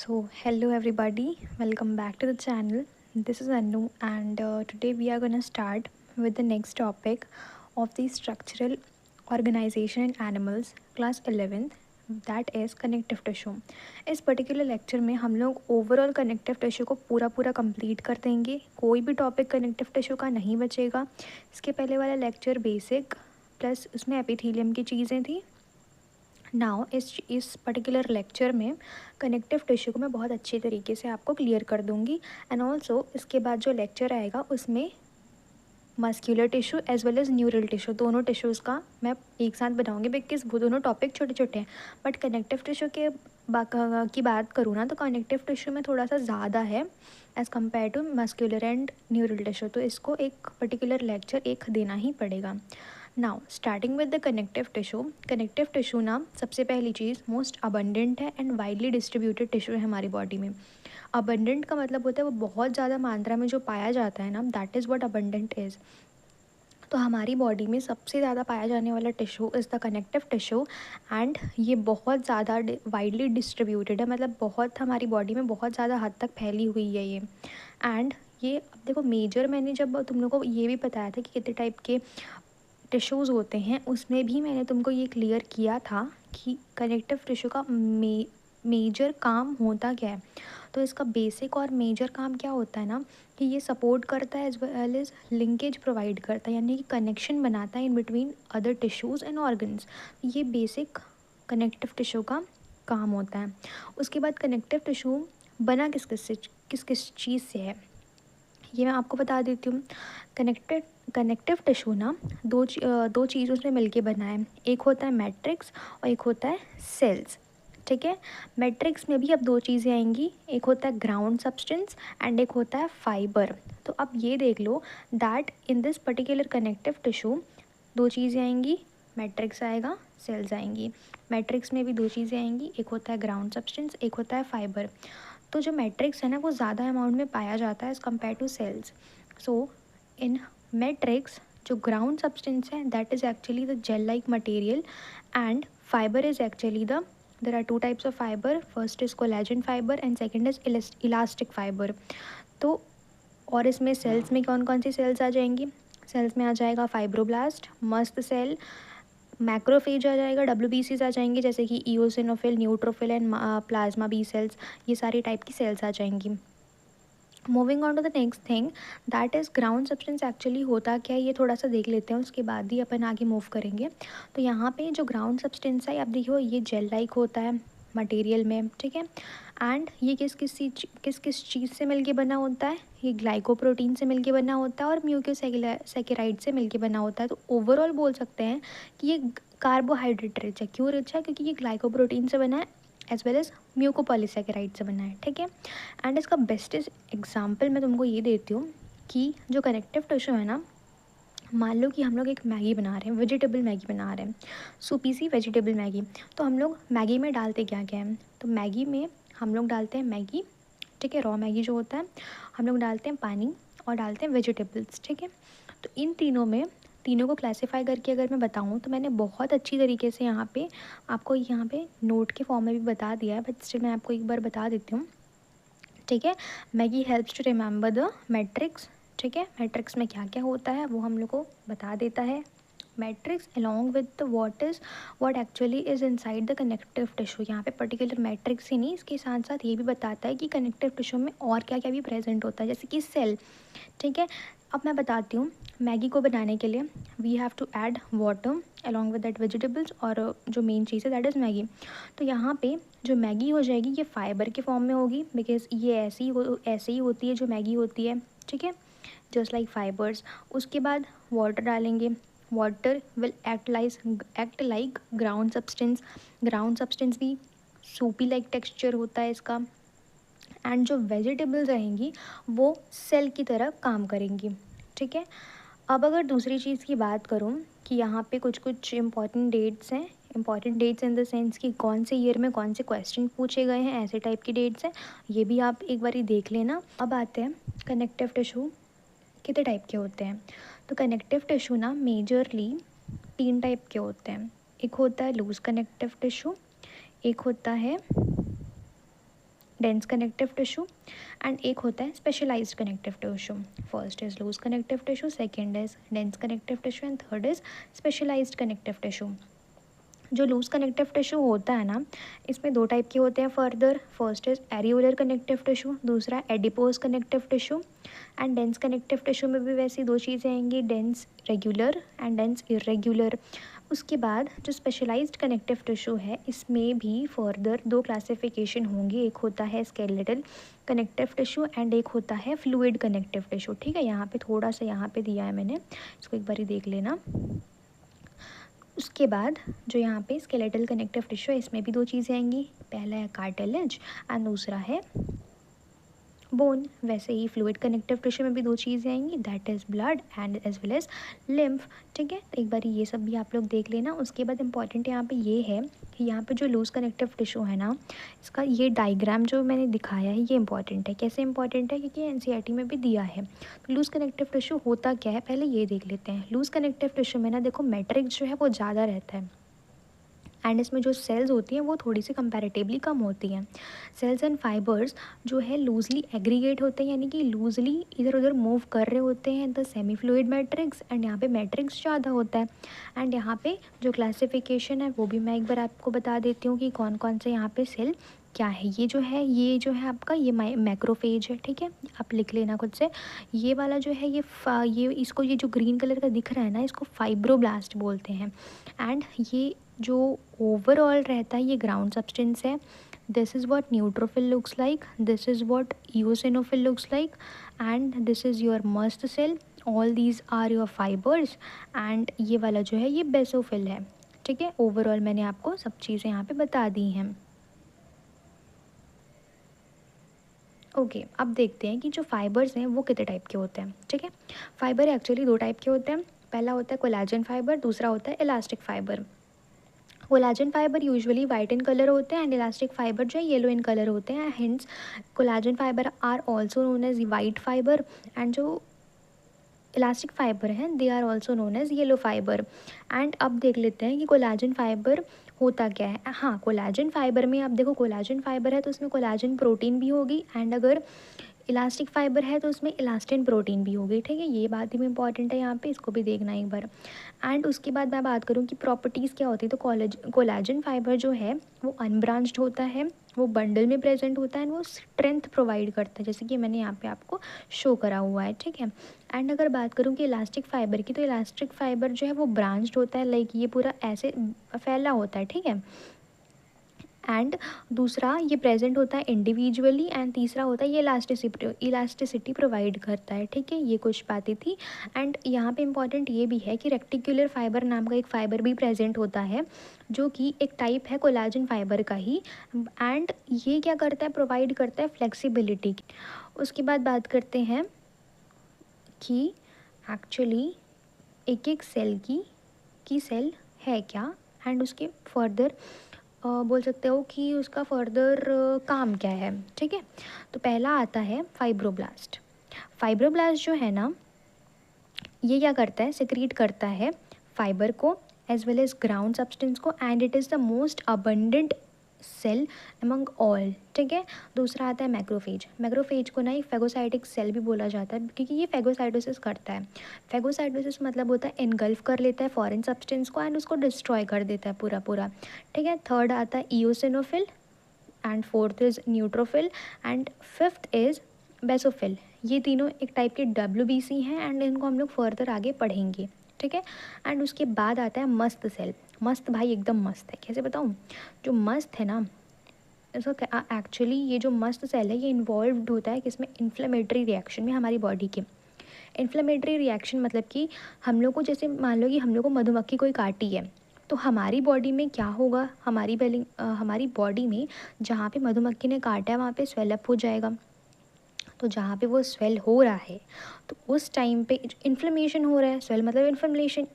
So, hello everybody, welcome back to the channel. This is Anu, and today we are going to start with the next topic of the structural organization in animals, class 11th, that is connective tissue. इस particular lecture में हम लोग overall connective tissue को पूरा complete कर देंगे. कोई भी टॉपिक कनेक्टिव टिश्यू का नहीं बचेगा. इसके पहले वाला लेक्चर बेसिक प्लस उसमें एपिथेलियम की चीज़ें थी. नाउ इस पर्टिकुलर लेक्चर में कनेक्टिव टिश्यू को मैं बहुत अच्छे तरीके से आपको क्लियर कर दूंगी. एंड ऑल्सो इसके बाद जो लेक्चर आएगा उसमें muscular tissue as well as neural tissue दोनों टिश्यूज़ का मैं एक साथ बनाऊंगी, बिकॉज वो दोनों टॉपिक छोटे छोटे हैं. बट कनेक्टिव टिश्यू के की बात करूँ ना, तो कनेक्टिव टिश्यू में थोड़ा सा ज़्यादा है as compare to muscular and neural tissue, तो इसको एक पर्टिकुलर लेक्चर एक देना ही पड़ेगा. Now starting with the connective tissue ना सबसे पहली चीज़ मोस्ट अबंडेंट है एंड वाइडली डिस्ट्रीब्यूटेड टिश्यू है हमारी बॉडी में. अबंडेंट का मतलब होता है वो बहुत ज़्यादा मात्रा में जो पाया जाता है ना, that is what abundant is. तो हमारी बॉडी में सबसे ज़्यादा पाया जाने वाला tissue is the connective tissue. And ये बहुत ज़्यादा वाइडली डिस्ट्रीब्यूटेड है, मतलब बहुत हमारी बॉडी में बहुत ज़्यादा हद तक फैली हुई है ये. एंड ये अब देखो मेजर, मैंने जब तुम लोग को ये भी बताया था कि कितने टाइप के टिश्यूज़ होते हैं, उसमें भी मैंने तुमको ये क्लियर किया था कि कनेक्टिव टिश्यू का मेजर काम होता क्या है. तो इसका बेसिक और मेजर काम क्या होता है ना, कि ये सपोर्ट करता है as well as linkage provide करता है, यानी कि कनेक्शन बनाता है in between other tissues and organs. ये बेसिक कनेक्टिव टिश्यू का काम होता है. उसके बाद कनेक्टिव टिश्यू बना किस किस चीज़ से है ये मैं आपको बता देती हूँ. कनेक्टिव टिश्यू ना दो चीज़ों से मिलके बना है. एक होता है मैट्रिक्स और एक होता है सेल्स. ठीक है, मैट्रिक्स में भी अब दो चीज़ें आएंगी, एक होता है ग्राउंड सब्सटेंस एंड एक होता है फाइबर. तो अब ये देख लो that in this particular connective tissue दो चीज़ें आएंगी, मैट्रिक्स आएगा, सेल्स आएंगी. मैट्रिक्स में भी दो चीज़ें आएंगी, एक होता है ग्राउंड सब्सटेंस, एक होता है फाइबर. तो जो मैट्रिक्स है ना वो ज़्यादा अमाउंट में पाया जाता है as compare to cells. So in matrix जो ग्राउंड सब्सटेंस है that is actually the gel like material and fibre is actually the there are two types of fibre. First is collagen fibre and second is elastic fibre. तो और इसमें sales में कौन कौन सी sales आ जाएंगी. Sales में आ जाएगा फाइब्रोब्लास्ट, मस्ट सेल, मैक्रोफेज आ जाएगा, WBCs आ जाएंगे जैसे कि eosinophil, neutrophil and plasma B cells. ये सारी टाइप की सेल्स आ जाएंगी. Moving on to the next thing that is ground substance. Actually होता क्या है ये थोड़ा सा देख लेते हैं, उसके बाद ही अपन आगे मूव करेंगे. तो यहाँ पे जो ग्राउंड सब्सटेंस है, अब देखो ये जेल लाइक होता है मटेरियल में. ठीक है, एंड ये किस चीज़ से मिलके बना होता है, ये ग्लाइकोप्रोटीन से मिलके बना होता है और म्यूकोसैकेराइड से मिलके बना होता है. तो ओवरऑल बोल सकते हैं कि ये कार्बोहाइड्रेट रिच है. क्यों रिच है, क्योंकि ये ग्लाइकोप्रोटीन से बना है एज वेल एज म्यूकोपॉलीसैकेराइड से बना है. ठीक है, एंड इसका बेस्टेस्ट एग्जाम्पल मैं तुमको ये देती हूँ कि जो कनेक्टिव टिश्यू है ना, मान लो कि हम लोग एक मैगी बना रहे हैं, वेजिटेबल मैगी बना रहे हैं, सूपी सी वेजिटेबल मैगी. तो हम लोग मैगी में डालते क्या क्या है, तो मैगी में हम लोग डालते हैं मैगी. ठीक है, रॉ मैगी जो होता है, हम लोग डालते हैं पानी और डालते हैं वेजिटेबल्स. ठीक है, तो इन तीनों को क्लासीफाई करके अगर मैं बताऊँ तो मैंने बहुत अच्छी तरीके से आपको यहाँ पे नोट के फॉर्म में भी बता दिया है, बट स्टिल मैं आपको एक बार बता देती हूँ. ठीक है, Maggi helps to remember the matrix. ठीक है, मैट्रिक्स में क्या क्या होता है वो हम लोग को बता देता है. Matrix along with the what actually is inside the connective tissue. यहाँ पे पर्टिकुलर मैट्रिक्स ही नहीं, इसके साथ साथ ये भी बताता है कि कनेक्टिव टिश्यू में और क्या क्या भी प्रेजेंट होता है, जैसे कि सेल. ठीक है, अब मैं बताती हूँ. मैगी को बनाने के लिए we have to add water along with that vegetables, और जो मेन चीज़ है दैट इज़ मैगी. तो यहाँ पे जो मैगी हो जाएगी ये फाइबर के फॉर्म में होगी, बिकॉज ये ऐसे ही होती है जो मैगी होती है. ठीक है, जस्ट लाइक फाइबर्स. उसके बाद वाटर डालेंगे. Water will act like ground substance भी सूपी लाइक टेक्सचर होता है इसका. एंड जो वेजिटेबल्स रहेंगी वो सेल की तरह काम करेंगी. ठीक है, अब अगर दूसरी चीज़ की बात करूँ कि यहाँ पे कुछ इंपॉर्टेंट डेट्स हैं. Important dates in the sense कि कौन से ईयर में कौन से क्वेश्चन पूछे गए हैं, ऐसे टाइप की डेट्स हैं, ये भी आप एक बार देख लेना. अब आते हैं कनेक्टिव टिश्यू कितने टाइप के होते हैं. तो कनेक्टिव टिश्यू ना मेजरली 3 टाइप के होते हैं. एक होता है लूज कनेक्टिव टिश्यू, एक होता है डेंस कनेक्टिव टिश्यू एंड एक होता है specialised connective tissue. First is loose connective tissue, second is dense connective tissue and third is specialised connective tissue. जो लूज कनेक्टिव टिश्यू होता है ना, इसमें दो टाइप के होते हैं further. First is areolar connective tissue, दूसरा adipose connective tissue. And dense connective tissue में भी वैसी दो चीज़ें आएंगी, dense regular and dense irregular. उसके बाद जो स्पेशलाइज्ड कनेक्टिव टिश्यू है, इसमें भी फर्दर दो क्लासिफिकेशन होंगी. एक होता है स्केलेटल कनेक्टिव टिश्यू एंड एक होता है फ्लूइड कनेक्टिव टिश्यू. ठीक है, यहाँ पे थोड़ा सा यहाँ पे दिया है मैंने, इसको एक बार देख लेना. उसके बाद जो यहाँ पे स्केलेटल कनेक्टिव टिश्यू है, इसमें भी दो चीज़ें आएंगी. पहला है कार्टिलेज एंड दूसरा है बोन. वैसे ही फ्लूइड कनेक्टिव टिश्यू में भी दो चीज़ें आएंगी, that is blood and as well as lymph. ठीक है, तो एक बार ये सब भी आप लोग देख लेना. उसके बाद इंपॉर्टेंट यहाँ पे ये है कि यहाँ पे जो लूज कनेक्टिव टिश्यू है ना, इसका ये डायग्राम जो मैंने दिखाया है ये इंपॉर्टेंट है. कैसे इंपॉर्टेंट है? क्योंकि एनसीईआरटी में भी दिया है. तो लूज कनेक्टिव टिश्यू होता क्या है, पहले ये देख लेते हैं. लूज कनेक्टिव टिश्यू में ना देखो मैट्रिक्स जो है वो ज़्यादा रहता है एंड इसमें जो सेल्स होती हैं वो थोड़ी सी कंपैरेटिवली कम होती हैं. सेल्स एंड फाइबर्स जो है लूजली एग्रीगेट होते हैं, यानी कि लूजली इधर उधर मूव कर रहे होते हैं the semi fluid matrix. And यहाँ पे मैट्रिक्स ज़्यादा होता है. एंड यहाँ पे जो क्लासिफिकेशन है वो भी मैं एक बार आपको बता देती हूँ कि कौन कौन से यहाँ पे सेल क्या है. ये जो है आपका ये मैक्रोफेज है. ठीक है, आप लिख लेना खुद से. ये वाला जो है ये इसको ये जो ग्रीन कलर का दिख रहा है ना, इसको फाइब्रोब्लास्ट बोलते हैं. एंड ये जो ओवरऑल रहता है ये ग्राउंड सब्सटेंस है. This is what neutrophil looks like, this is what eosinophil looks like and this is your mast cell. All these are your fibres and ये वाला जो है ये बेसोफिल है. ठीक है, ओवरऑल मैंने आपको सब चीज़ें यहाँ पे बता दी हैं. ओके, अब देखते हैं कि जो फाइबर्स हैं वो कितने टाइप के होते हैं. ठीक है, फाइबर एक्चुअली दो टाइप के होते हैं. पहला होता है कोलाजन फाइबर, दूसरा होता है elastic fibre. Collagen fibre usually white in colour होते हैं एंड इलास्टिक फाइबर जो है येलो इन कलर होते हैं. Hence collagen fibre are also known as white fibre and जो इलास्टिक फाइबर हैं they are also known as yellow fibre. And अब देख लेते हैं कि कोलाजन फाइबर होता क्या है. हाँ, कोलाजन फाइबर में अब देखो कोलाजन फाइबर है तो उसमें कोलाजन प्रोटीन भी होगी एंड अगर इलास्टिक फाइबर है तो उसमें इलास्टिन प्रोटीन भी होगी. ठीक है, ये बात भी इंपॉर्टेंट है यहाँ पे, इसको भी देखना एक बार. एंड उसके बाद मैं बात करूँ कि प्रॉपर्टीज़ क्या होती है, तो कोलाजन फाइबर जो है वो अनब्रांच्ड होता है, वो बंडल में प्रेजेंट होता है एंड वो स्ट्रेंथ प्रोवाइड करता है, जैसे कि मैंने यहाँ पे आपको शो करा हुआ है. ठीक है, एंड अगर बात करूँ कि इलास्टिक फ़ाइबर की, तो इलास्टिक फ़ाइबर जो है वो ब्रांच्ड होता है, लाइक ये पूरा ऐसे फैला होता है. ठीक है, एंड दूसरा ये प्रेजेंट होता है इंडिविजुअली एंड तीसरा होता है ये इलास्टिसिटी प्रोवाइड करता है. ठीक है, ये कुछ बातें थी. एंड यहाँ पे इम्पॉर्टेंट ये भी है कि रेक्टिकुलर फाइबर नाम का एक फ़ाइबर भी प्रेजेंट होता है जो कि एक टाइप है कोलाजन फाइबर का ही. एंड ये क्या करता है, प्रोवाइड करता है फ्लेक्सिबिलिटी. उसके बाद बात करते हैं कि एक्चुअली एक एक सेल की सेल है क्या एंड उसके फर्दर बोल सकते हो कि उसका फर्दर काम क्या है. ठीक है, तो पहला आता है फाइब्रोब्लास्ट. फाइब्रोब्लास्ट जो है ना, ये क्या करता है, सिक्रीट करता है फाइबर को as well as ground substance को and it is the most abundant cell among all. ठीक है, दूसरा आता है मैक्रोफेज. मैक्रोफेज को ना एक फेगोसाइटिक सेल भी बोला जाता है क्योंकि ये फेगोसाइटोसिस करता है. फेगोसाइटोसिस मतलब होता है इनगल्फ कर लेता है फॉरेन सब्सटेंस को एंड उसको डिस्ट्रॉय कर देता है पूरा पूरा. ठीक है, थर्ड आता है eosinophil and fourth is neutrophil and fifth is basophil. ये तीनों एक टाइप के WBC हैं एंड इनको हम लोग फर्दर आगे पढ़ेंगे. ठीक है, एंड उसके बाद आता है मस्त सेल. मस्त भाई एकदम मस्त है, कैसे बताऊँ. जो मस्त है ना, इसका एक्चुअली ये जो मस्त सेल है ये इन्वॉल्व्ड होता है किसमें, इन्फ्लेमेटरी रिएक्शन में हमारी बॉडी के. इन्फ्लेमेटरी रिएक्शन मतलब कि हम लोग को, जैसे मान लो कि हम लोग को मधुमक्खी कोई काटी है तो हमारी बॉडी में क्या होगा, हमारी बॉडी में जहाँ पे मधुमक्खी ने काटा है वहाँ पे स्वेलअप हो जाएगा. तो जहाँ पे वो स्वेल हो रहा है तो उस टाइम पे इन्फ्लेमेशन हो रहा है. स्वेल मतलब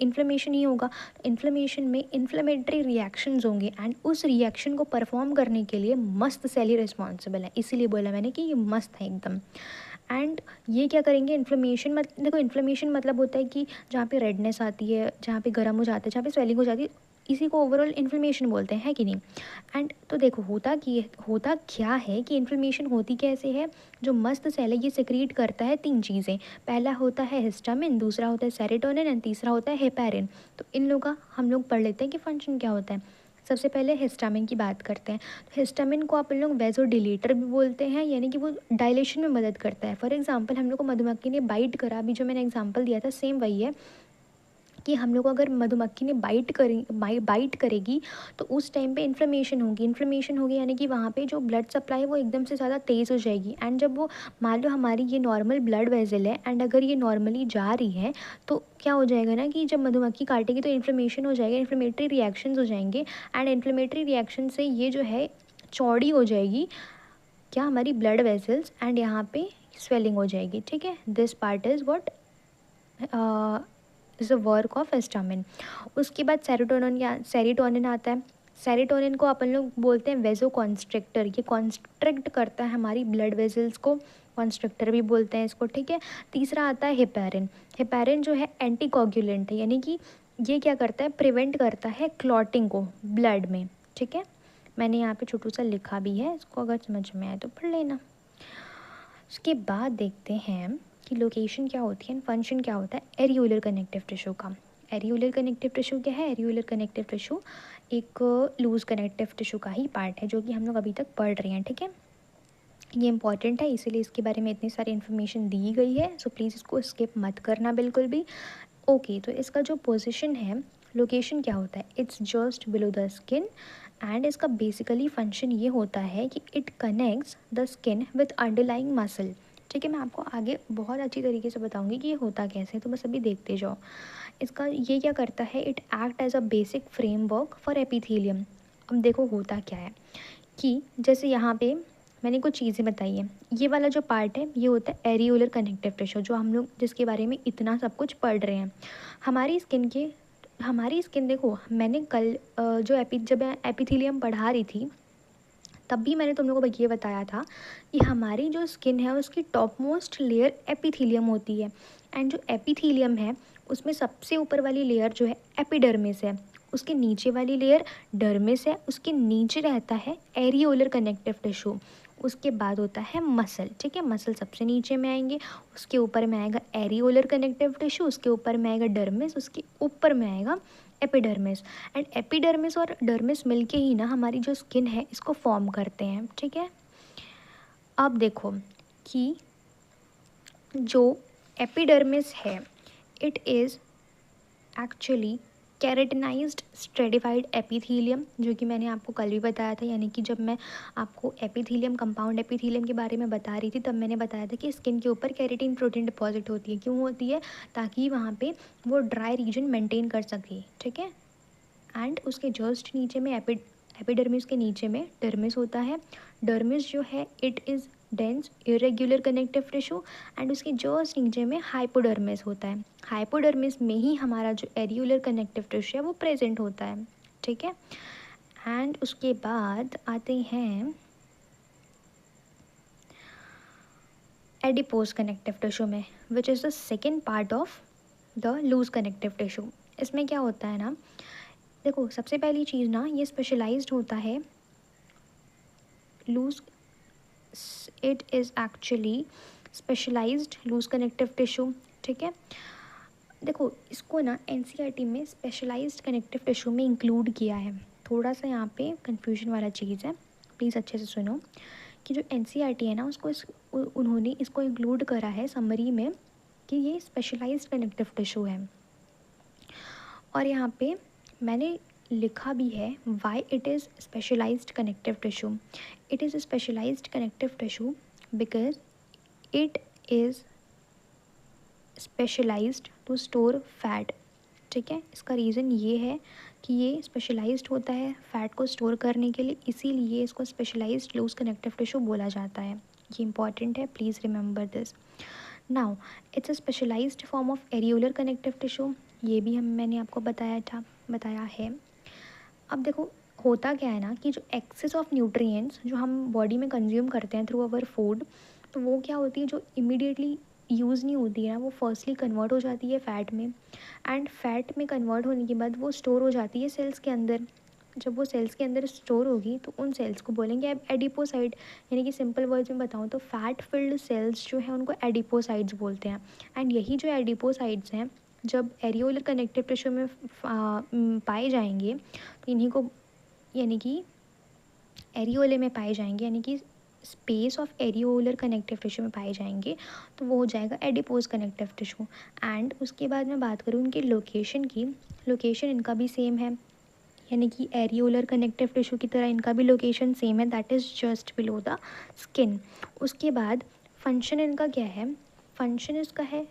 इन्फ्लेमेशन ही होगा. तो इन्फ्लेमेशन में इन्फ्लेमेटरी रिएक्शंस होंगे एंड उस रिएक्शन को परफॉर्म करने के लिए मस्त सेल ही रिस्पॉन्सिबल है. इसीलिए बोला मैंने कि ये मस्त है एकदम. एंड ये क्या करेंगे, देखो इन्फ्लेमेशन मतलब होता है कि जहाँ पे रेडनेस आती है, जहाँ पे गर्म हो जाता है, जहाँ पे स्वेलिंग हो जाती है, इसी को ओवरऑल इन्फ्लेमेशन बोलते हैं, है कि नहीं। एंड तो देखो होता क्या है कि इन्फ्लेमेशन होती कैसे है। जो मस्त सेल है ये सिक्रीट करता है 3 चीज़ें। पहला होता है हिस्टामिन, दूसरा होता है सेरोटोनिन एंड तीसरा होता है हेपेरिन। तो इन लोग का हम लोग पढ़ लेते हैं कि फंक्शन क्या होता है। सबसे पहले हिस्टामिन की बात करते हैं। तो हिस्टामिन को अपन लोग वेजोडिलेटर भी बोलते हैं, यानी कि वो डायलेशन में मदद करता है। फॉर एग्जांपल हम लोग को मधुमक्खी ने बाइट करा, अभी जो मैंने एग्जांपल दिया था सेम वही है कि हम लोग को अगर मधुमक्खी ने बाइट करेगी तो उस टाइम पे इन्फ्लेमेशन होगी, यानी कि वहाँ पे जो ब्लड सप्लाई है वो एकदम से ज़्यादा तेज़ हो जाएगी। एंड जब वो मान लो हमारी ये नॉर्मल ब्लड वेजल है एंड अगर ये नॉर्मली जा रही है तो क्या हो जाएगा ना कि जब मधुमक्खी काटेगी तो इन्फ्लेमेशन हो जाएगा, इन्फ्लेमेटरी रिएक्शंस हो जाएंगे एंड इन्फ्लेमेटरी रिएक्शन से ये जो है चौड़ी हो जाएगी क्या हमारी ब्लड वेसल्स एंड यहाँ पे स्वेलिंग हो जाएगी। ठीक है, this part is what is the work of histamine. उसके बाद सेरोटोनिन आता है। सेरोटोनिन को अपन लोग बोलते हैं वेजो कॉन्स्ट्रिक्टर, ये कॉन्स्ट्रिक्ट करता है हमारी ब्लड वेसल्स को, कॉन्स्ट्रिक्टर भी बोलते हैं इसको। ठीक है, तीसरा आता है हेपेरिन। हेपेरिन जो है एंटीकोगुलेंट है, यानी कि ये क्या करता है, प्रिवेंट करता है क्लॉटिंग को ब्लड में। ठीक है, मैंने यहाँ पे छोटू सा लिखा भी है, इसको अगर समझ में आए तो पढ़ लेना। उसके बाद देखते हैं कि लोकेशन क्या होती है, फंक्शन क्या होता है एरियोलर कनेक्टिव टिश्यू का। एरियोलर कनेक्टिव टिश्यू क्या है, एरियोलर कनेक्टिव टिश्यू एक लूज कनेक्टिव टिश्यू का ही पार्ट है जो कि हम लोग अभी तक पढ़ रहे हैं। ठीक है, ये इंपॉर्टेंट है इसीलिए इसके बारे में इतनी सारी इन्फॉर्मेशन दी गई है, सो प्लीज़ इसको स्किप मत करना बिल्कुल भी। ओके, तो इसका जो पोजीशन है, लोकेशन क्या होता है, it's just below the skin and इसका बेसिकली फंक्शन ये होता है कि it connects the skin with underlying muscle. ठीक है, मैं आपको आगे बहुत अच्छी तरीके से बताऊंगी कि ये होता कैसे, तो बस अभी देखते जाओ। इसका ये क्या करता है, it act as a basic framework for epithelium. अब देखो होता क्या है कि जैसे यहाँ पे मैंने कुछ चीज़ें बताई हैं, ये वाला जो पार्ट है ये होता है एरियोलर कनेक्टिव टिश्यू, जो हम लोग जिसके बारे में इतना सब कुछ पढ़ रहे हैं। हमारी स्किन देखो, मैंने कल जब एपिथेलियम पढ़ा रही थी तब भी मैंने तुम लोगों को ये बताया था कि हमारी जो स्किन है उसकी टॉप मोस्ट लेयर एपिथेलियम होती है एंड जो एपिथेलियम है उसमें सबसे ऊपर वाली लेयर जो है एपिडर्मिस है, उसके नीचे वाली लेयर डर्मिस है, उसके नीचे रहता है एरियोलर कनेक्टिव टिश्यू, उसके बाद होता है मसल। ठीक है, मसल सबसे नीचे में आएंगे, उसके ऊपर में आएगा एरियोलर कनेक्टिव टिश्यू, उसके ऊपर में आएगा डर्मिस, उसके ऊपर में आएगा एपिडर्मिस। एंड एपिडर्मिस और डर्मिस मिलके ही ना हमारी जो स्किन है इसको फॉर्म करते हैं। ठीक है, अब देखो कि जो एपिडर्मिस है it is actually keratinised stratified epithelium, जो कि मैंने आपको कल भी बताया था, यानी कि जब मैं आपको एपिथेलियम कंपाउंड एपिथेलियम के बारे में बता रही थी तब मैंने बताया था कि स्किन के ऊपर केराटिन प्रोटीन डिपॉजिट होती है। क्यों होती है, ताकि वहाँ पे वो ड्राई रीजन मेंटेन कर सके। ठीक है, एंड उसके जस्ट नीचे में एपिडर्मिस के नीचे में डर्मिस होता है। डर्मिस जो है it is dense irregular connective tissue and उसके जस्ट नीचे में हाइपोडर्मिस होता है। हाइपोडर्मिस में ही हमारा जो एरियुलर कनेक्टिव टिश्यू है वो प्रेजेंट होता है। ठीक है, एंड उसके बाद आते हैं एडिपोज कनेक्टिव टिश्यू में, which is the second part of the loose connective tissue. इसमें क्या होता है ना, देखो सबसे पहली चीज़ ना ये स्पेशलाइज्ड होता है loose, it is actually specialised loose connective tissue. ठीक है, देखो इसको ना एनसीईआरटी में स्पेशलाइज्ड कनेक्टिव टिश्यू में इंक्लूड किया है। थोड़ा सा यहाँ पे कंफ्यूजन वाला चीज़ है, प्लीज़ अच्छे से सुनो कि जो एनसीईआरटी है ना उन्होंने इसको इंक्लूड करा है समरी में कि ये स्पेशलाइज्ड कनेक्टिव टिश्यू है। और यहाँ पे मैंने लिखा भी है why it is specialised connective tissue. It is specialised connective tissue because it is specialised to store fat. ठीक है, इसका रीज़न ये है कि ये स्पेशलाइज्ड होता है फैट को स्टोर करने के लिए, इसीलिए इसको स्पेशलाइज्ड लूज कनेक्टिव टिश्यू बोला जाता है। ये इंपॉर्टेंट है, please remember this. Now it's a specialised form of areolar connective tissue, ये भी मैंने आपको बताया है। अब देखो होता क्या है ना कि जो एक्सेस ऑफ न्यूट्रिएंट्स जो हम बॉडी में कंज्यूम करते हैं थ्रू अवर फूड, तो वो क्या होती है जो इमीडिएटली यूज़ नहीं होती है ना, वो फर्स्टली कन्वर्ट हो जाती है फ़ैट में, एंड फैट में कन्वर्ट होने के बाद वो स्टोर हो जाती है सेल्स के अंदर। जब वो सेल्स के अंदर स्टोर होगी तो उन सेल्स को बोलेंगे अब एडिपोसाइड, यानी कि सिंपल वर्ड्स में बताऊँ तो फैट फिल्ड सेल्स जो है उनको एडिपोसाइड्स बोलते हैं। एंड यही जो एडिपोसाइड्स हैं जब एरियोलर कनेक्टिव टिश्यू में पाए जाएंगे तो इन्हीं को, यानी कि एरियोले में पाए जाएंगे, यानी कि space of areolar connective tissue में पाए जाएंगे, तो वो हो जाएगा एडिपोज कनेक्टिव टिश्यू। एंड उसके बाद मैं बात करूँ इनके लोकेशन की, लोकेशन इनका भी सेम है, यानी कि एरियोलर कनेक्टिव टिश्यू की तरह इनका भी लोकेशन सेम है, that is just below the skin. उसके बाद फंक्शन इनका क्या है, फंक्शन इसका है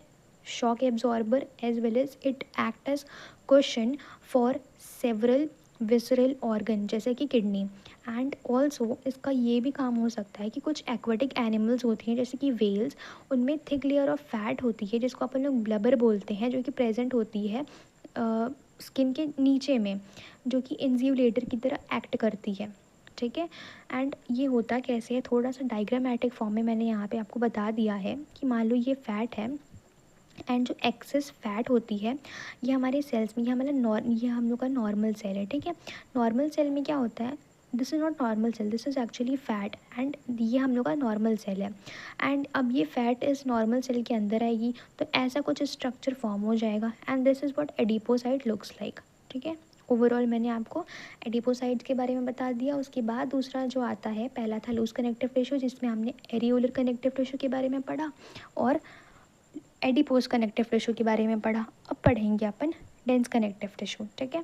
shock absorber as well as it act as cushion for several visceral organ जैसे कि किडनी। एंड ऑल्सो इसका ये भी काम हो सकता है कि कुछ एक्वेटिक एनिमल्स होती हैं जैसे कि वेल्स, उनमें थिक लेयर ऑफ फैट होती है जिसको अपन लोग ब्लबर बोलते हैं, जो कि प्रेजेंट होती है स्किन के नीचे में, जो कि इंज्यूलेटर की तरह एक्ट करती है। ठीक है, एंड ये होता कैसे है, थोड़ा सा डायग्रामेटिक फॉर्म में मैंने यहाँ पे आपको बता दिया है कि मान लो ये फ़ैट है, एंड जो एक्सेस फैट होती है ये हमारे सेल्स में, ये हमारा ये हम लोग का नॉर्मल सेल है। ठीक है, नॉर्मल सेल में क्या होता है, this is not normal cell, this is actually fat, and ये हम लोग का नॉर्मल सेल है। एंड अब ये फैट इस नॉर्मल सेल के अंदर आएगी तो ऐसा कुछ स्ट्रक्चर फॉर्म हो जाएगा, and this is what adipocyte looks like. ठीक है, ओवरऑल मैंने आपको एडिपोसाइट्स के बारे में बता दिया। उसके बाद दूसरा जो आता है, पहला था लूज कनेक्टिव टिश्यू जिसमें हमने एरियोलर कनेक्टिव टिश्यू के बारे में पढ़ा, और एडिपोज कनेक्टिव टिश्यू के बारे में पढ़ा। अब पढ़ेंगे अपन डेंस कनेक्टिव टिश्यू। ठीक है,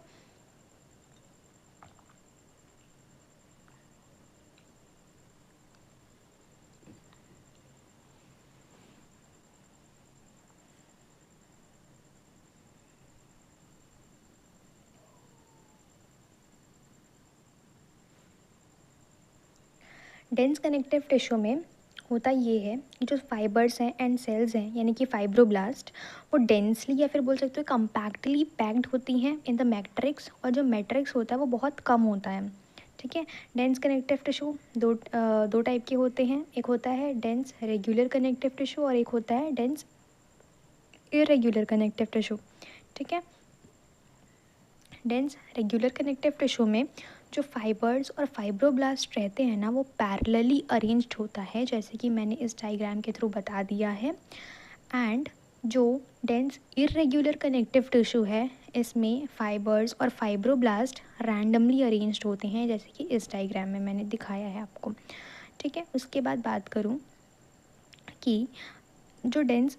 डेंस कनेक्टिव टिश्यू में होता ये है कि जो फाइबर्स हैं एंड सेल्स हैं, यानी कि फाइब्रोब्लास्ट, वो डेंसली या फिर बोल सकते हो कम्पैक्टली पैक्ड होती हैं इन द मैट्रिक्स, और जो मैट्रिक्स होता है वो बहुत कम होता है। ठीक है, डेंस कनेक्टिव टिश्यू दो टाइप के होते हैं, एक होता है डेंस रेगुलर कनेक्टिव टिश्यू और एक होता है डेंस इरेगुलर कनेक्टिव टिश्यू। ठीक है, डेंस रेगुलर कनेक्टिव टिश्यू में जो फाइबर्स और फाइब्रोब्लास्ट रहते हैं ना, वो पैरेलली अरेंज्ड होता है, जैसे कि मैंने इस डायग्राम के थ्रू बता दिया है। एंड जो डेंस इरेगुलर कनेक्टिव टिश्यू है, इसमें फाइबर्स और फाइब्रोब्लास्ट रैंडमली अरेंज्ड होते हैं, जैसे कि इस डायग्राम में मैंने दिखाया है आपको। ठीक है, उसके बाद बात करूँ कि जो डेंस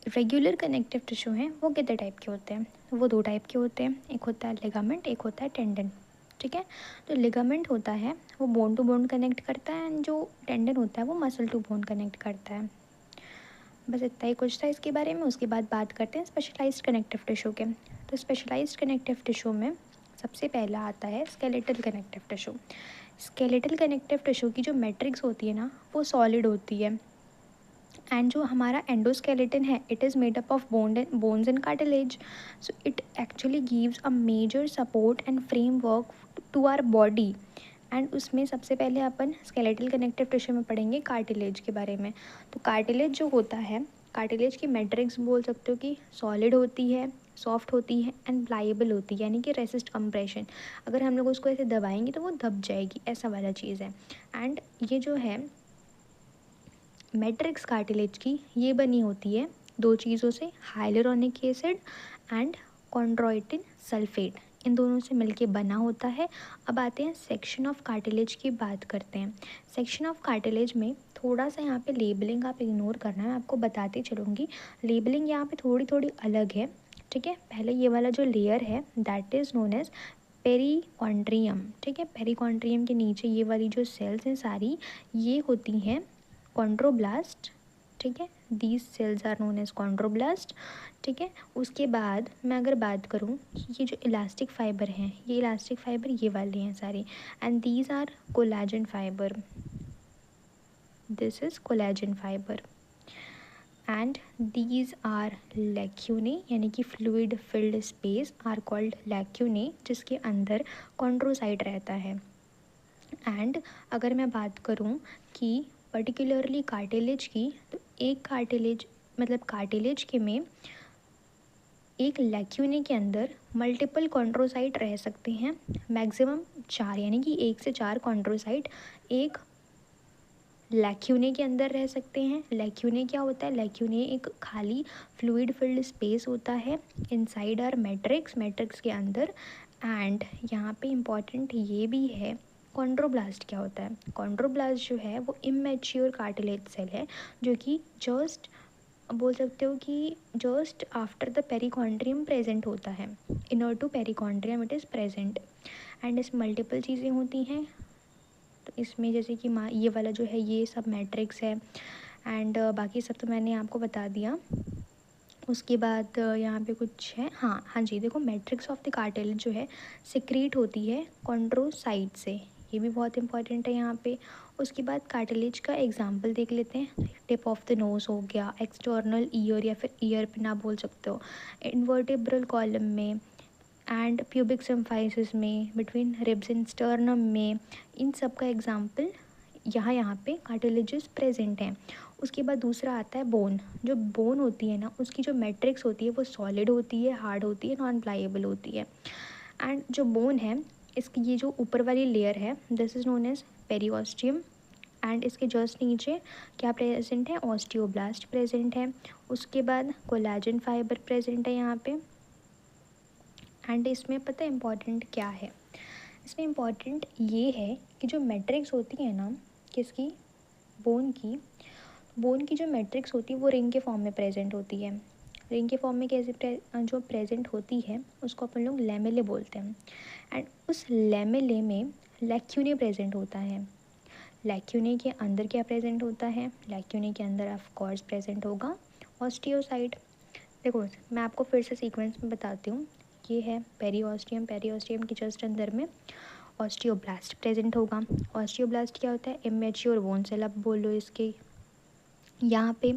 रेगुलर कनेक्टिव टिश्यू हैं वो कितने टाइप के होते हैं, वो दो टाइप के होते हैं, एक होता है लिगामेंट, एक होता है टेंडन। ठीक है, तो लिगामेंट होता है वो बोन टू बोन कनेक्ट करता है, एंड जो टेंडन होता है वो मसल टू बोन कनेक्ट करता है। बस इतना ही कुछ था इसके बारे में। उसके बाद बात करते हैं स्पेशलाइज्ड कनेक्टिव टिश्यू के। तो स्पेशलाइज्ड कनेक्टिव टिश्यू में सबसे पहला आता है skeletal connective tissue. Skeletal connective tissue की जो मैट्रिक्स होती है ना, वो सॉलिड होती है, एंड जो हमारा एंडोस्केलेटन है it is made up of bones and cartilage, so it actually gives a major support and framework to our body. And उसमें सबसे पहले अपन स्केलेटल कनेक्टिव टिश्यू में पढ़ेंगे कार्टिलेज के बारे में। तो कार्टिलेज जो होता है, कार्टिलेज की मैट्रिक्स बोल सकते हो कि सॉलिड होती है, सॉफ्ट होती है एंड प्लाइएबल होती है, यानी कि रेसिस्ट कंप्रेशन, अगर हम लोग उसको ऐसे दबाएंगे तो वो दब जाएगी, ऐसा वाला चीज़ है। एंड ये जो है मैट्रिक्स कार्टिलेज की, ये बनी होती है दो चीज़ों से, hyaluronic acid and chondroitin sulphate, इन दोनों से मिलके बना होता है। अब आते हैं सेक्शन ऑफ कार्टिलेज की बात करते हैं। सेक्शन ऑफ कार्टिलेज में थोड़ा सा यहाँ पे लेबलिंग आप इग्नोर करना, मैं आपको बताती चलूँगी। लेबलिंग यहाँ पे थोड़ी थोड़ी अलग है। ठीक है, पहले ये वाला जो लेयर है that is known as perichondrium. ठीक है, पेरिकॉन्ड्रियम के नीचे ये वाली जो सेल्स हैं सारी, ये होती हैं कॉन्ड्रोब्लास्ट। ठीक है, these cells are known as chondroblast. ठीक है, उसके बाद मैं अगर बात करूँ, ये जो इलास्टिक फाइबर हैं, ये इलास्टिक फाइबर ये वाले हैं सारे, and these are collagen fibre, this is collagen fibre, and these are lacunae, यानी कि fluid filled space are called lacunae, जिसके अंदर कॉन्ड्रोसाइट रहता है। एंड अगर मैं बात करूँ कि पर्टिकुलरली कार्टिलेज की, तो एक कार्टिलेज मतलब कार्टिलेज के में एक लैक्यूने के अंदर मल्टीपल कॉन्ड्रोसाइट रह सकते हैं, मैक्सिमम 4, यानी कि 1 से 4 कॉन्ड्रोसाइट एक लैक्यूने के अंदर रह सकते हैं। लैक्यूने क्या होता है? लैक्यूने एक खाली फ्लूइड फिल्ड स्पेस होता है इनसाइड आर मैट्रिक्स, मैट्रिक्स के अंदर। एंड यहाँ पे इम्पॉर्टेंट ये भी है, कॉन्ड्रोब्लास्ट क्या होता है? कॉन्ड्रोब्लास्ट जो है वो इमेच्योर कार्टिलेज सेल है, जो कि जस्ट बोल सकते हो कि just after the perichondrium present होता है, inner to perichondrium it is present. And इस मल्टीपल चीज़ें होती हैं, तो इसमें जैसे कि ये वाला जो है ये सब मैट्रिक्स है। एंड बाकी सब तो मैंने आपको बता दिया। उसके बाद यहाँ पे कुछ है, हाँ जी, देखो मैट्रिक्स ऑफ द कार्टिलेज जो है सिक्रीट होती है कॉन्ड्रोसाइट से, ये भी बहुत इंपॉर्टेंट है यहाँ पे। उसके बाद कार्टिलेज का एग्जांपल देख लेते हैं। टिप ऑफ द नोज़ हो गया, एक्सटर्नल ईयर या फिर ईयर पिन आप बोल सकते हो, इन्वर्टेब्रल कॉलम में एंड प्यूबिक सिम्फाइसिस में, बिटवीन रिब्स एंड स्टर्नम में, इन सब का एग्जांपल यहाँ पे कार्टिलेजेस प्रेजेंट हैं। उसके बाद दूसरा आता है बोन। जो बोन होती है ना, उसकी जो मैट्रिक्स होती है वो सॉलिड होती है, हार्ड होती है, नॉन प्लाएबल होती है। एंड जो बोन है, इसकी ये जो ऊपर वाली लेयर है, this is known as periosteum. And इसके जस्ट नीचे क्या प्रेजेंट है? ऑस्टियोब्लास्ट प्रेजेंट है। उसके बाद कोलाजन फाइबर प्रेजेंट है यहाँ पे। एंड इसमें पता है इम्पॉर्टेंट क्या है? इसमें इम्पॉर्टेंट ये है कि जो मैट्रिक्स होती है ना, किसकी? बोन की जो मैट्रिक्स होती है वो रिंग के फॉर्म में प्रेजेंट होती है। रिंग के फॉर्म में कैसे जो प्रेजेंट होती है उसको अपन लोग लैमेले बोलते हैं। एंड उस लैमेले में लैक्यूने प्रेजेंट होता है। लैक्यूने के अंदर क्या प्रेजेंट होता है? लैक्यूने के अंदर ऑफ कोर्स प्रेजेंट होगा ऑस्टियोसाइट। देखो मैं आपको फिर से सीक्वेंस में बताती हूँ। ये है पेरिओस्टियम, पेरिओस्टियम के जस्ट अंदर में ऑस्टियोब्लास्ट प्रेजेंट होगा। ऑस्टियोब्लास्ट क्या होता है? इमेच्योर बोन सेल आप बोल लो इसके यहाँ पे।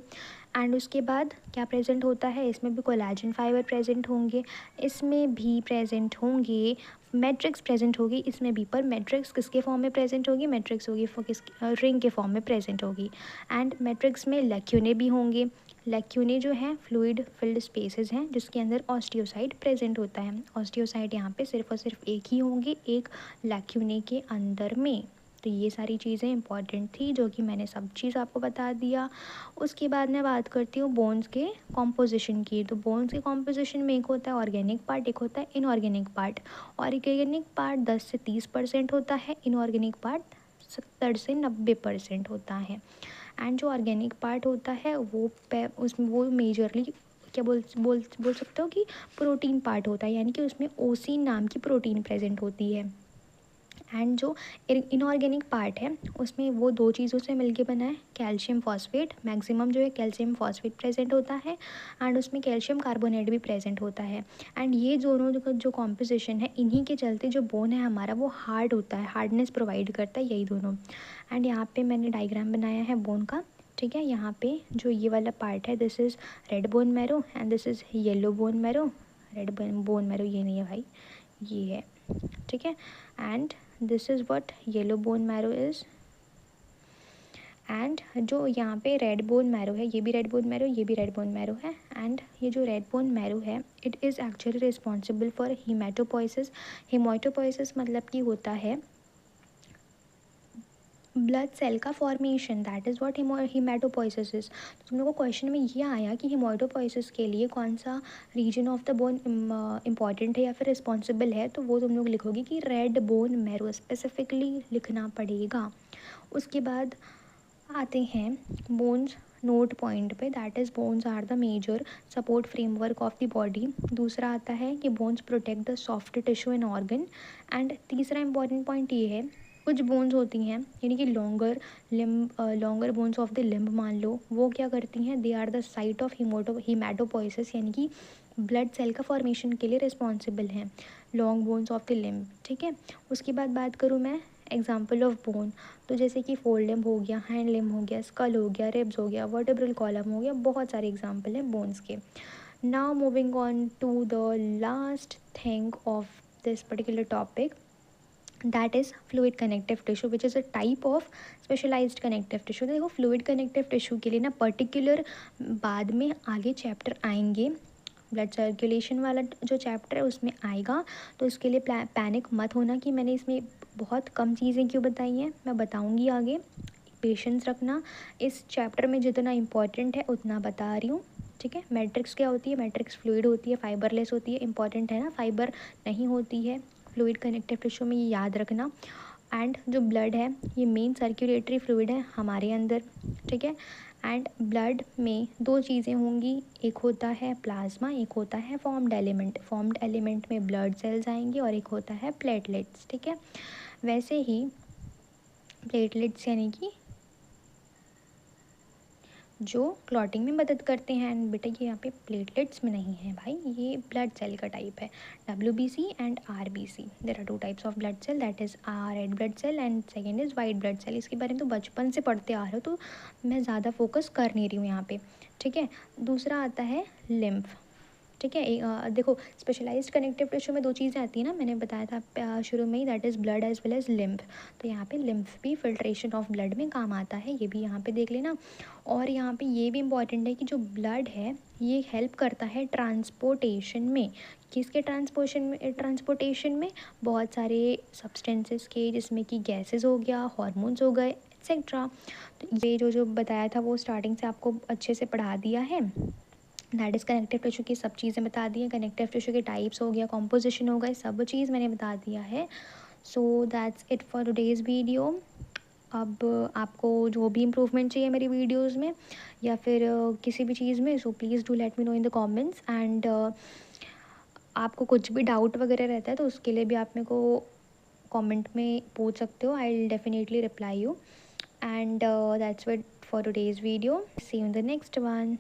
एंड उसके बाद क्या प्रेजेंट होता है? इसमें भी कोलाजन फाइबर प्रेजेंट होंगे, इसमें भी प्रेजेंट होंगे, मैट्रिक्स प्रेजेंट होगी इसमें भी। पर मैट्रिक्स किसके फॉर्म में प्रेजेंट होगी? मैट्रिक्स होगी किस रिंग के फॉर्म में प्रेजेंट होगी। एंड मैट्रिक्स में लैक्यूने भी होंगे। लैक्यूने जो है फ्लूइड फिल्ड स्पेसेस हैं जिसके अंदर ऑस्टियोसाइट प्रेजेंट होता है। ऑस्टियोसाइट यहाँ पे सिर्फ और सिर्फ एक ही होंगे, एक लैक्यूने के अंदर में। तो ये सारी चीज़ें इंपॉर्टेंट थी जो कि मैंने सब चीज़ आपको बता दिया। उसके बाद मैं बात करती हूँ बोन्स के कॉम्पोजिशन की। तो बोन्स के कॉम्पोजिशन में एक होता है ऑर्गेनिक पार्ट, एक होता है इनऑर्गेनिक पार्ट। ऑर्गेनिक पार्ट 10 से 30% होता है, इनऑर्गेनिक पार्ट 70 से 90% होता है। एंड जो ऑर्गेनिक पार्ट होता है उसमें वो मेजरली क्या बोल सकते हो कि प्रोटीन पार्ट होता है, यानी कि उसमें ओसिन नाम की प्रोटीन प्रेजेंट होती है। एंड जो इनऑर्गेनिक पार्ट है उसमें वो दो चीज़ों से मिलके बना है, कैल्शियम फॉस्फेट, मैक्सिमम जो है कैल्शियम फॉस्फेट प्रेजेंट होता है। एंड उसमें कैल्शियम कार्बोनेट भी प्रेजेंट होता है। एंड ये दोनों जो कॉम्पोजिशन है, इन्हीं के चलते जो बोन है हमारा वो हार्ड होता है, हार्डनेस प्रोवाइड करता है, यही दोनों। एंड यहाँ पे मैंने डायग्राम बनाया है बोन का, ठीक है। यहाँ पे जो ये वाला पार्ट है, this is red bone marrow and this is yellow bone marrow. Red bone marrow ये नहीं है भाई, ये है, ठीक है। And this is what yellow bone marrow is. And जो यहाँ पे रेड बोन मैरो है, ये भी रेड बोन मैरो, ये भी रेड बोन मैरो है। एंड ये जो रेड बोन मैरो है, it is actually responsible for haematopoiesis. Haematopoiesis मतलब कि होता है ब्लड सेल का formation, that is what haematopoiesis is. तो तुम लोगों को क्वेश्चन में ये आया कि हीमेटोपोइसिस के लिए कौन सा region of the bone important है या फिर रिस्पॉन्सिबल है, तो वो तुम लोग लिखोगे कि रेड बोन मैरो स्पेसिफिकली लिखना पड़ेगा। उसके बाद आते हैं बोन्स नोट पॉइंट पे, that is bones are the major support framework of the body. दूसरा आता है कि bones protect the soft tissue and organ. And तीसरा इंपॉर्टेंट पॉइंट ये है, कुछ बोन्स होती हैं यानी कि longer bones of the limb मान लो, वो क्या करती हैं? They are the site of haematopoiesis, यानी कि ब्लड सेल का फॉर्मेशन के लिए रिस्पॉन्सिबल हैं long bones of the limb, ठीक है। उसके बाद बात करूँ मैं एग्जाम्पल ऑफ बोन, तो जैसे कि फोर लिम्ब हो गया, हैंड लिम्ब हो गया, स्कल हो गया, रिब्स हो गया, वर्टेब्रल कॉलम हो गया, बहुत सारे एग्जाम्पल हैं बोन्स के। Now moving on to the last thing of this particular topic, that is fluid connective tissue which is a type of specialised connective tissue. देखो फ्लूइड कनेक्टिव टिश्यू के लिए ना पर्टिकुलर बाद में आगे चैप्टर आएंगे, ब्लड सर्कुलेशन वाला जो चैप्टर है उसमें आएगा, तो इसके लिए पैनिक मत होना कि मैंने इसमें बहुत कम चीज़ें क्यों बताई हैं, मैं बताऊँगी आगे। पेशेंस रखना, इस चैप्टर में जितना इम्पॉर्टेंट है उतना बता रही हूँ, ठीक है। मैट्रिक्स क्या होती है, मैट्रिक्स फ्लूइड होती है, फाइबरलेस होती है, इंपॉर्टेंट है ना, फाइबर नहीं होती है फ्लूइड कनेक्टिव टिश्यू में, ये याद रखना। एंड जो ब्लड है ये मेन सर्कुलेटरी फ्लूइड है हमारे अंदर, ठीक है। एंड ब्लड में दो चीज़ें होंगी, एक होता है प्लाज्मा, एक होता है फॉर्म्ड एलिमेंट। फॉर्म्ड एलिमेंट में ब्लड सेल्स आएंगे और एक होता है प्लेटलेट्स, ठीक है। वैसे ही प्लेटलेट्स यानी कि जो क्लॉटिंग में मदद करते हैं। एंड बेटा ये यहाँ पे प्लेटलेट्स में नहीं है भाई, ये ब्लड सेल का टाइप है, WBC and RBC। There are two types of blood cell, that is red blood cell and second is white blood cell. इसके बारे में तो बचपन से पढ़ते आ रहे हो, तो मैं ज़्यादा फोकस कर नहीं रही हूँ यहाँ पे, ठीक है। दूसरा आता है लिम्फ, ठीक है। देखो स्पेशलाइज्ड कनेक्टिव टिश्यू में दो चीज़ें आती हैं ना, मैंने बताया था शुरू में ही, that is blood as well as lymph. तो यहाँ पे लिम्फ भी फिल्ट्रेशन ऑफ ब्लड में काम आता है, ये भी यहाँ पे देख लेना। और यहाँ पे ये भी इम्पॉर्टेंट है कि जो ब्लड है ये हेल्प करता है ट्रांसपोर्टेशन में, किसके ट्रांसपोर्टेशन में, बहुत सारे सब्सटेंसेस के, जिसमें कि गैसेस हो गया, हॉर्मोन्स हो गए, एक्सेट्रा। तो ये जो बताया था वो स्टार्टिंग से आपको अच्छे से पढ़ा दिया है। दैट इज़ कनेक्टिव टिश्यू की सब चीज़ें बता दी हैं, कनेक्टिव टिश्यू के टाइप्स हो गया, कॉम्पोजिशन हो गए, सब चीज़ मैंने बता दिया है। So that's it for today's video. अब आपको जो भी इम्प्रूवमेंट चाहिए मेरी वीडियोस में या फिर किसी भी चीज़ में, so please do let me know in the comments. And आपको कुछ भी डाउट वगैरह रहता है तो उसके लिए भी आप मेरे को कमेंट में पूछ सकते हो, I will definitely reply you. And that's it for today's video, see you in the next one.